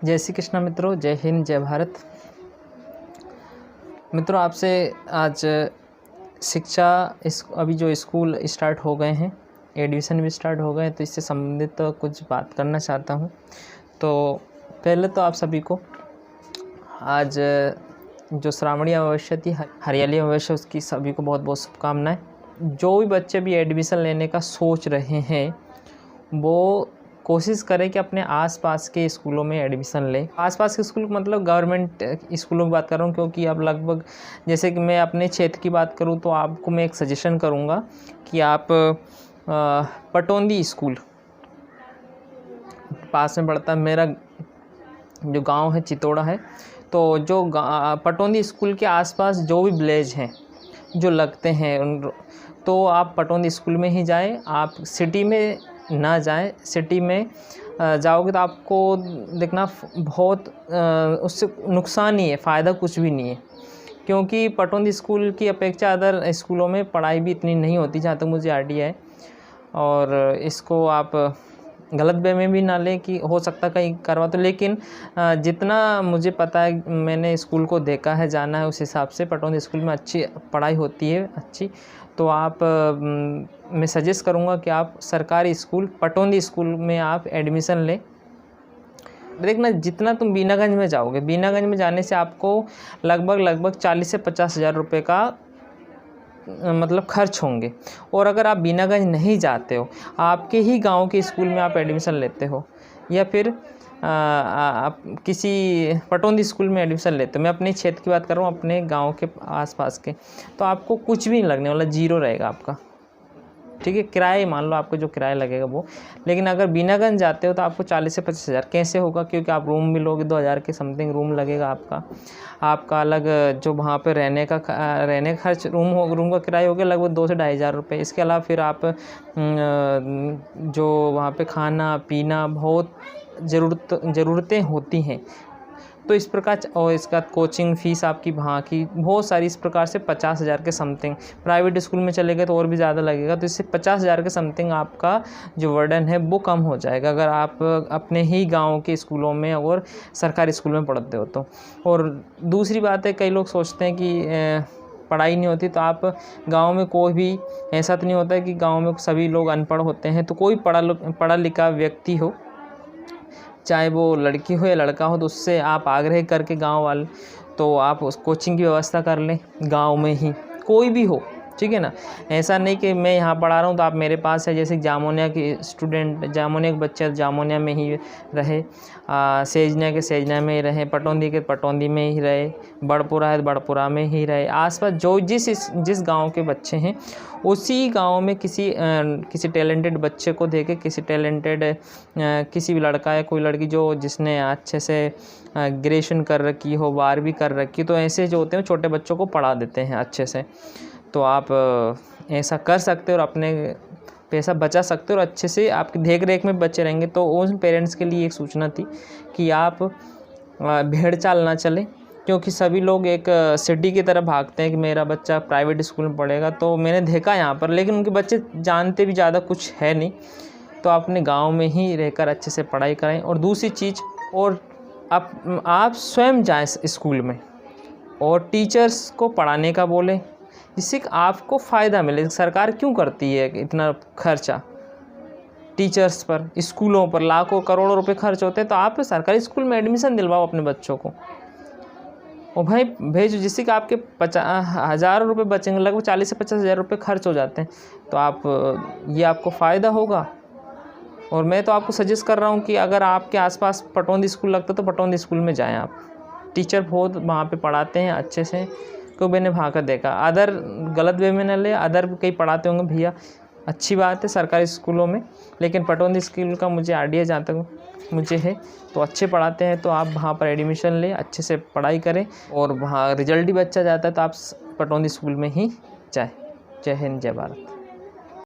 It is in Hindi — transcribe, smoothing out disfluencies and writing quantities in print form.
जय श्री कृष्णा मित्रों, जय हिंद, जय भारत। मित्रों, आपसे आज शिक्षा अभी जो स्कूल स्टार्ट हो गए हैं, एडमिशन भी स्टार्ट हो गए हैं, तो इससे संबंधित कुछ बात करना चाहता हूं। तो पहले तो आप सभी को आज जो श्रावणी अमावस्या थी, हरियाली अमावस्या, उसकी सभी को बहुत बहुत शुभकामनाएं। जो भी बच्चे भी एडमिशन लेने का सोच रहे हैं वो कोशिश करें कि अपने आसपास के स्कूलों में एडमिशन लें। आसपास के स्कूल मतलब गवर्नमेंट स्कूलों की बात कर रहा हूँ, क्योंकि अब लगभग जैसे कि मैं अपने क्षेत्र की बात करूँ तो आपको मैं एक सजेशन करूँगा कि आप पटौंदी स्कूल पास में पड़ता है, मेरा जो गांव है चितौड़ा है, तो जो पटौंदी स्कूल के आसपास जो भी विलेज हैं जो लगते हैं, तो आप पटौंदी स्कूल में ही जाएं। आप सिटी में ना जाएं। सिटी में जाओगे तो आपको देखना बहुत उससे नुकसान ही है, फ़ायदा कुछ भी नहीं है। क्योंकि पटौंदी स्कूल की अपेक्षा अदर स्कूलों में पढ़ाई भी इतनी नहीं होती, जहाँ तक मुझे आइडिया है। और इसको आप गलत वे में भी ना लें कि हो सकता कहीं करवा तो, लेकिन जितना मुझे पता है, मैंने स्कूल को देखा है, जाना है, उस हिसाब से पटौंदी स्कूल में अच्छी पढ़ाई होती है, अच्छी। तो आप मैं सजेस्ट करूँगा कि आप सरकारी स्कूल पटौंदी स्कूल में आप एडमिशन लें। देखना, जितना तुम बीनागंज में जाओगे, बीनागंज में जाने से आपको लगभग 40 से 50 हज़ार रुपये का मतलब खर्च होंगे। और अगर आप बीनागंज नहीं जाते हो, आपके ही गांव के स्कूल में आप एडमिशन लेते हो, या फिर आप किसी पटौंदी स्कूल में एडमिशन लेते हो, मैं अपने क्षेत्र की बात कर रहा हूँ, अपने गांव के आसपास के, तो आपको कुछ भी नहीं लगने वाला, जीरो रहेगा आपका। ठीक है, किराया मान लो आपको जो किराया लगेगा वो। लेकिन अगर बीनागंज जाते हो तो आपको 40 से 50 हज़ार कैसे होगा? क्योंकि आप रूम भी लोगे, 2000 के समथिंग रूम लगेगा आपका अलग। जो वहाँ पे रहने का खर्च, रूम का किराया हो गया लगभग 2 से 2500 रुपये। इसके अलावा फिर आप जो वहाँ पे खाना पीना बहुत ज़रूरतें होती हैं, तो इस प्रकार। और इसका कोचिंग फ़ीस आपकी वहाँ की बहुत सारी, इस प्रकार से 50 हज़ार के समथिंग। प्राइवेट स्कूल में चले गए तो और भी ज़्यादा लगेगा, तो इससे 50 हज़ार के समथिंग आपका जो वर्डन है वो कम हो जाएगा, अगर आप अपने ही गांव के स्कूलों में और सरकारी स्कूल में पढ़ते हो तो। और दूसरी बात है, कई लोग सोचते हैं कि पढ़ाई नहीं होती, तो आप गांव में कोई भी, ऐसा तो नहीं होता है कि गांव में सभी लोग अनपढ़ होते हैं। तो कोई पढ़ा लिखा व्यक्ति हो, चाहे वो लड़की हो या लड़का हो, तो उससे आप आग्रह करके गांव वाले, तो आप उस कोचिंग की व्यवस्था कर लें गांव में ही, कोई भी हो, ठीक है ना। ऐसा नहीं कि मैं यहाँ पढ़ा रहा हूँ तो आप मेरे पास है। जैसे जामोनिया के स्टूडेंट, जामोनिया के बच्चे जामोनिया में ही रहे, सेजनिया के सेजनिया में ही रहे, पटौंदी के पटौंदी में ही रहे, बड़पुरा है तो बड़पुरा में ही रहे। आसपास जो जिस गांव के बच्चे हैं, उसी गांव में किसी टैलेंटेड बच्चे को देके, किसी भी लड़का या कोई लड़की जिसने अच्छे से ग्रेजुएशन कर रखी हो, 12वीं कर रखी, तो ऐसे जो होते हैं छोटे बच्चों को पढ़ा देते हैं अच्छे से। तो आप ऐसा कर सकते हो और अपने पैसा बचा सकते हो, और अच्छे से आपकी देख रेख में बच्चे रहेंगे। तो उन पेरेंट्स के लिए एक सूचना थी कि आप भेड़ चाल ना चलें, क्योंकि सभी लोग एक सिटी की तरफ भागते हैं कि मेरा बच्चा प्राइवेट स्कूल में पढ़ेगा। तो मैंने देखा यहाँ पर, लेकिन उनके बच्चे जानते भी ज़्यादा कुछ है नहीं। तो अपने गाँव में ही रहकर अच्छे से पढ़ाई करें। और दूसरी चीज़, और आप स्वयं जाएँ स्कूल में और टीचर्स को पढ़ाने का बोलें, जिससे कि आपको फ़ायदा मिले। सरकार क्यों करती है इतना खर्चा टीचर्स पर? स्कूलों पर लाखों करोड़ों रुपए खर्च होते हैं, तो आप सरकारी स्कूल में एडमिशन दिलवाओ अपने बच्चों को, और भाई भेजो, जिससे कि आपके हज़ारों रुपये बचेंगे। लगभग 40 से 50 हज़ार रुपये खर्च हो जाते हैं, तो ये आपको फ़ायदा होगा। और मैं तो आपको सजेस्ट कर रहा हूँ कि अगर आपके आसपास पटौंदी स्कूल लगता है तो पटौंदी स्कूल में जाएँ आप। टीचर बहुत वहाँ पे पढ़ाते हैं अच्छे से, क्योंकि मैंने वहाँ का देखा। अदर गलत वे में न ले, अदर कई पढ़ाते होंगे भैया, अच्छी बात है सरकारी स्कूलों में, लेकिन पटौंदी स्कूल का मुझे आइडिया जहाँ तक मुझे है तो अच्छे पढ़ाते हैं। तो आप वहाँ पर एडमिशन लें, अच्छे से पढ़ाई करें, और वहाँ रिजल्ट भी अच्छा जाता है, तो आप पटौंदी स्कूल में ही जाएँ। जय हिंद, जय भारत।